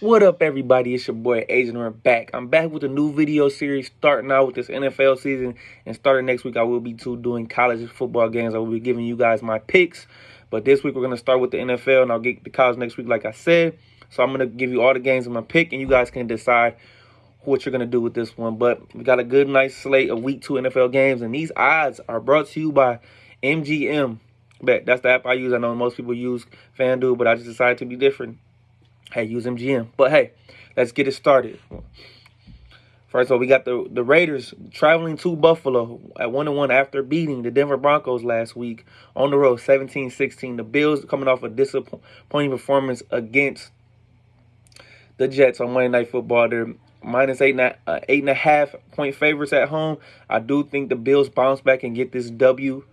What up, everybody? It's your boy Agent. We're back. I'm back with a new video series, starting out with this NFL season, and starting next week, I will be doing college football games. I will be giving you guys my picks, but this week we're gonna start with the NFL, and I'll get the college next week, like I said. So I'm gonna give you all the games in my pick, and you guys can decide what you're gonna do with this one. But we got a good, nice slate of Week 2 NFL games, and these odds are brought to you by MGM. Bet that's the app I use. I know most people use FanDuel, but I just decided to be different. Hey, use MGM. But hey, let's get it started. First of all, we got the Raiders traveling to Buffalo at 1-1 after beating the Denver Broncos last week on the road 17-16. The Bills coming off a disappointing performance against the Jets on Monday Night Football. They're minus 8.5 point favorites at home. I do think the Bills bounce back and get this W.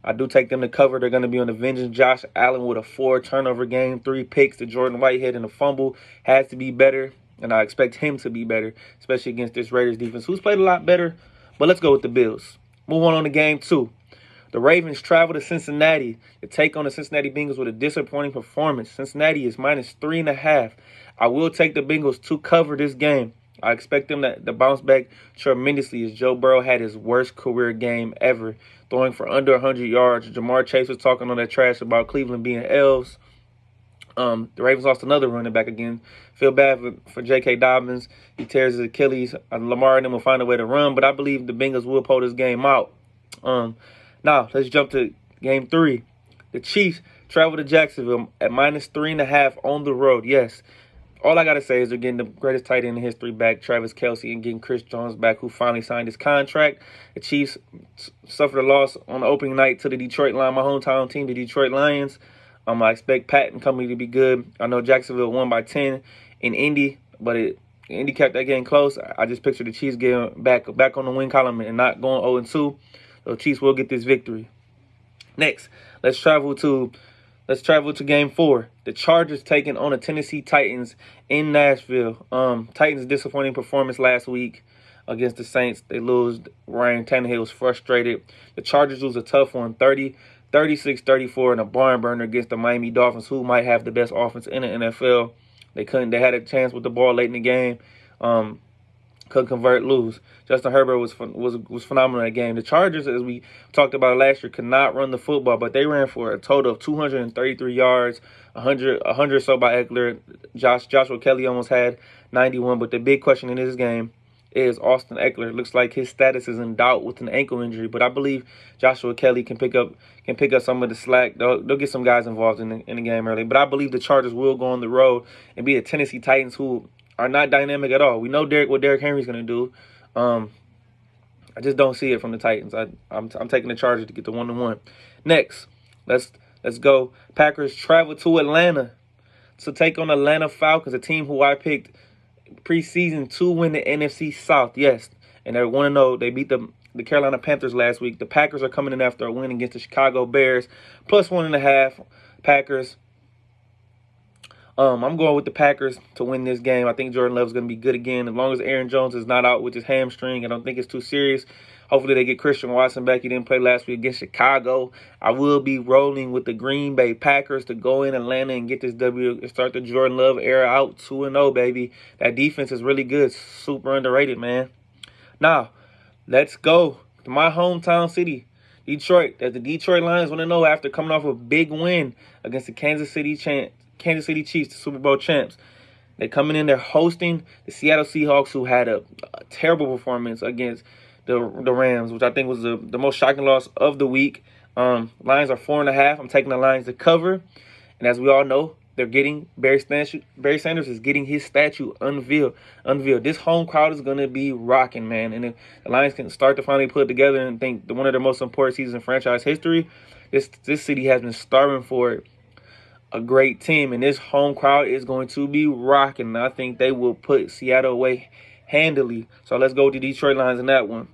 I do take them to cover. They're going to be on the vengeance. Josh Allen with a 4-turnover game, 3 picks to Jordan Whitehead, and a fumble. Has to be better, and I expect him to be better, especially against this Raiders defense, who's played a lot better. But let's go with the Bills. Move on to game 2. The Ravens travel to Cincinnati to take on the Cincinnati Bengals with a disappointing performance. Cincinnati is minus 3.5. I will take the Bengals to cover this game. I expect them to bounce back tremendously as Joe Burrow had his worst career game ever, throwing for under 100 yards. Jamar Chase was talking on that trash about Cleveland being elves. The Ravens lost another running back again. Feel bad for J.K. Dobbins. He tears his Achilles. Lamar and them will find a way to run, but I believe the Bengals will pull this game out. Now, let's jump to game 3. The Chiefs travel to Jacksonville at minus 3.5 on the road. Yes. All I got to say is they're getting the greatest tight end in history back, Travis Kelce, and getting Chris Jones back, who finally signed his contract. The Chiefs suffered a loss on the opening night to the Detroit Lions, my hometown team, the Detroit Lions. I expect Pat and company to be good. I know Jacksonville won by 10 in Indy, but Indy kept that game close. I just picture the Chiefs getting back on the win column and not going 0-2. So the Chiefs will get this victory. Next, let's travel to game 4. The Chargers taking on the Tennessee Titans in Nashville. Titans' disappointing performance last week against the Saints. They lose. Ryan Tannehill was frustrated. The Chargers lose a tough one, 36-34 in a barn burner against the Miami Dolphins, who might have the best offense in the NFL. They had a chance with the ball late in the game. Couldn't convert, lose. Justin Herbert was phenomenal in that game. The Chargers, as we talked about last year, could not run the football, but they ran for a total of 233 yards, 100 or so by Eckler. Joshua Kelly almost had 91, but the big question in this game is Austin Eckler. It looks like his status is in doubt with an ankle injury, but I believe Joshua Kelly can pick up some of the slack. They'll get some guys involved in the game early, but I believe the Chargers will go on the road and beat the Tennessee Titans, who are not dynamic at all. We know what Derrick Henry's going to do. I just don't see it from the Titans. I'm taking the Chargers to get the 1-1. Next, let's go. Packers travel to Atlanta to take on Atlanta Falcons, a team who I picked preseason to win the NFC South. Yes, and they're 1-0. They beat the Carolina Panthers last week. The Packers are coming in after a win against the Chicago Bears, plus 1.5. Packers. I'm going with the Packers to win this game. I think Jordan Love is going to be good again. As long as Aaron Jones is not out with his hamstring, I don't think it's too serious. Hopefully they get Christian Watson back. He didn't play last week against Chicago. I will be rolling with the Green Bay Packers to go in Atlanta and get this W and start the Jordan Love era out 2-0, baby. That defense is really good. Super underrated, man. Now, let's go to my hometown city, Detroit. As the Detroit Lions want to know after coming off a big win against the Kansas City Chiefs, the Super Bowl champs. They're coming in, they're hosting the Seattle Seahawks, who had a terrible performance against the Rams, which I think was the most shocking loss of the week. Lions are 4.5. I'm taking the Lions to cover. And as we all know, they're getting Barry Sanders is getting his statue unveiled. This home crowd is going to be rocking, man. And if the Lions can start to finally put it together and think one of their most important seasons in franchise history, this city has been starving for a great team, and this home crowd is going to be rocking. I think they will put Seattle away handily. So let's go with the Detroit Lions in that one.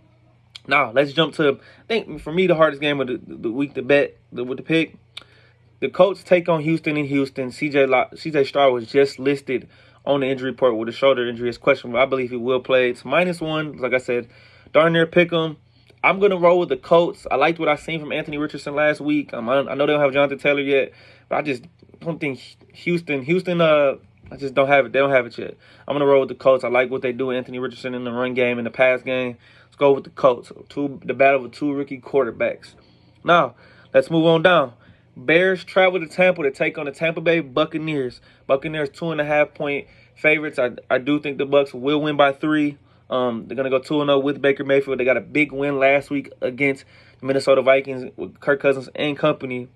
Now, let's jump to, I think, for me, the hardest game of the week to bet with the pick. The Colts take on Houston in Houston. C.J. Stroud was just listed on the injury report with a shoulder injury. It's questionable. I believe he will play. It's -1. Like I said, darn near pick 'em. I'm going to roll with the Colts. I liked what I seen from Anthony Richardson last week. I know they don't have Jonathan Taylor yet, but I just don't think Houston I just don't have it. They don't have it yet. I'm gonna roll with the Colts. I like what they do with Anthony Richardson in the run game, in the pass game. Let's go with the Colts. The battle of two rookie quarterbacks. Now, let's move on down. Bears travel to Tampa to take on the Tampa Bay Buccaneers. Buccaneers 2.5-point favorites. I do think the Bucs will win by 3. They're gonna go 2-0 with Baker Mayfield. They got a big win last week against the Minnesota Vikings with Kirk Cousins and company.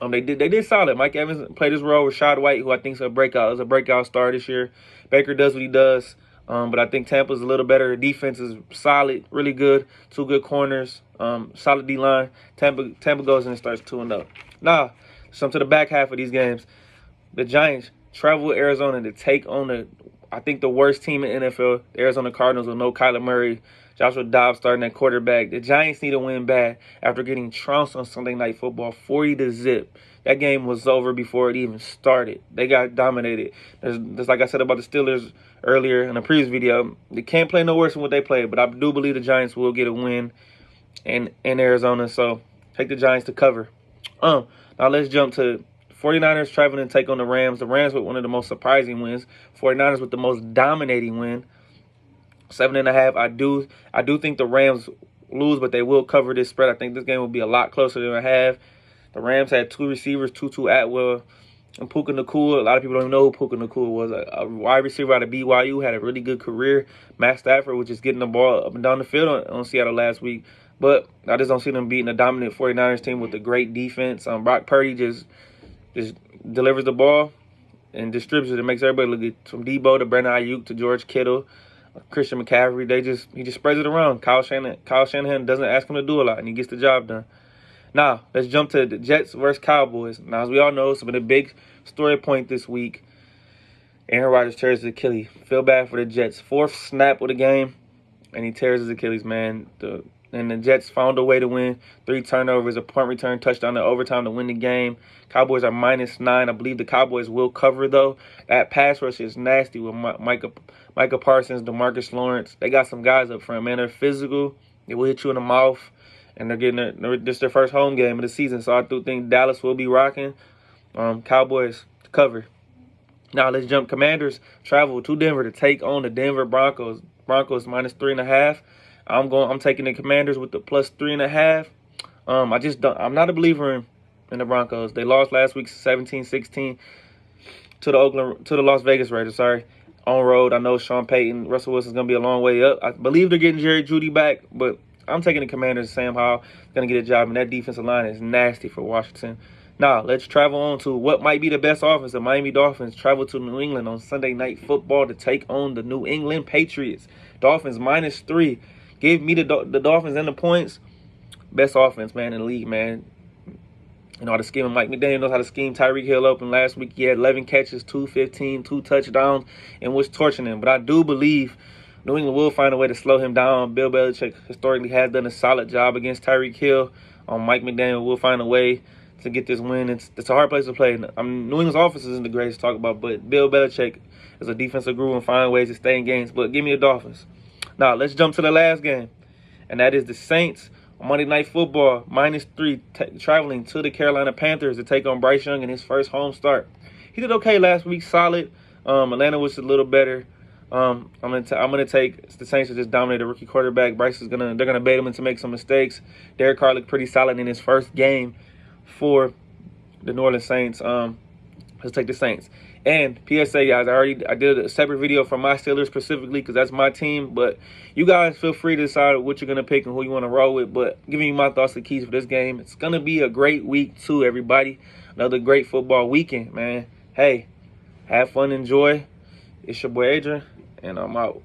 They did solid. Mike Evans played his role. Rashad White, who I think is a breakout. Is a breakout star this year. Baker does what he does. But I think Tampa's a little better. Defense is solid, really good. 2 good corners, solid D-line. Tampa goes in and starts 2-0. Now, some to the back half of these games. The Giants travel to Arizona to take on I think the worst team in NFL, the Arizona Cardinals, with no Kyler Murray, Joshua Dobbs starting at quarterback. The Giants need to win bad after getting trounced on Sunday Night Football 40-0. That game was over before it even started. They got dominated. There's like I said about the Steelers earlier in a previous video, they can't play no worse than what they played, but I do believe the Giants will get a win in Arizona, so take the Giants to cover. Now let's jump to 49ers traveling to take on the Rams. The Rams with one of the most surprising wins. 49ers with the most dominating win. 7.5. I do think the Rams lose, but they will cover this spread. I think this game will be a lot closer than a half. The Rams had 2 receivers, Tutu Atwell and Puka Nacua. A lot of people don't even know who Puka Nacua was. A wide receiver out of BYU, had a really good career. Matt Stafford was just getting the ball up and down the field on Seattle last week. But I just don't see them beating a dominant 49ers team with a great defense. Brock Purdy just delivers the ball and distributes it. It makes everybody look good. From Debo to Brandon Ayuk to George Kittle, Christian McCaffrey, he just spreads it around. Kyle Shanahan doesn't ask him to do a lot, and he gets the job done. Now, let's jump to the Jets versus Cowboys. Now, as we all know, it's been a big story point this week. Aaron Rodgers tears his Achilles. Feel bad for the Jets. 4th snap of the game, and he tears his Achilles, man. And the Jets found a way to win. 3 turnovers, a punt return, touchdown to overtime to win the game. Cowboys are -9. I believe the Cowboys will cover, though. That pass rush is nasty with Micah Parsons, DeMarcus Lawrence. They got some guys up front, man. They're physical. They will hit you in the mouth. And they're getting this their first home game of the season. So I do think Dallas will be rocking. Cowboys to cover. Now let's jump. Commanders travel to Denver to take on the Denver Broncos. Broncos -3.5. I'm taking the Commanders with the +3.5. I'm not a believer in the Broncos. They lost last week 17-16 to the Las Vegas Raiders, on road. I know Sean Payton, Russell Wilson's gonna be a long way up. I believe they're getting Jerry Jeudy back, but I'm taking the Commanders. Sam Howell is gonna get a job, and that defensive line is nasty for Washington. Now, let's travel on to what might be the best offense. The Miami Dolphins travel to New England on Sunday Night Football to take on the New England Patriots. Dolphins -3. Give me the Dolphins and the points. Best offense, man, in the league, man. You know how to scheme him. Mike McDaniel knows how to scheme Tyreek Hill open. Last week he had 11 catches, 215, 2 touchdowns, and was torching him. But I do believe New England will find a way to slow him down. Bill Belichick historically has done a solid job against Tyreek Hill. Mike McDaniel will find a way to get this win. It's a hard place to play. New England's offense isn't the greatest to talk about, but Bill Belichick is a defensive guru and find ways to stay in games. But give me the Dolphins. Now, let's jump to the last game, and that is the Saints on Monday Night Football, -3, traveling to the Carolina Panthers to take on Bryce Young in his first home start. He did okay last week, solid. Atlanta was a little better. I'm gonna take the Saints to just dominate a rookie quarterback. Bryce they're gonna bait him into make some mistakes. Derek Carr looked pretty solid in his first game for the New Orleans Saints. Let's take the Saints. And PSA, guys, I did a separate video for my Steelers specifically because that's my team. But you guys feel free to decide what you're going to pick and who you want to roll with. But giving you my thoughts and keys for this game, it's going to be a great week too, everybody. Another great football weekend, man. Hey, have fun, enjoy. It's your boy Adrian, and I'm out.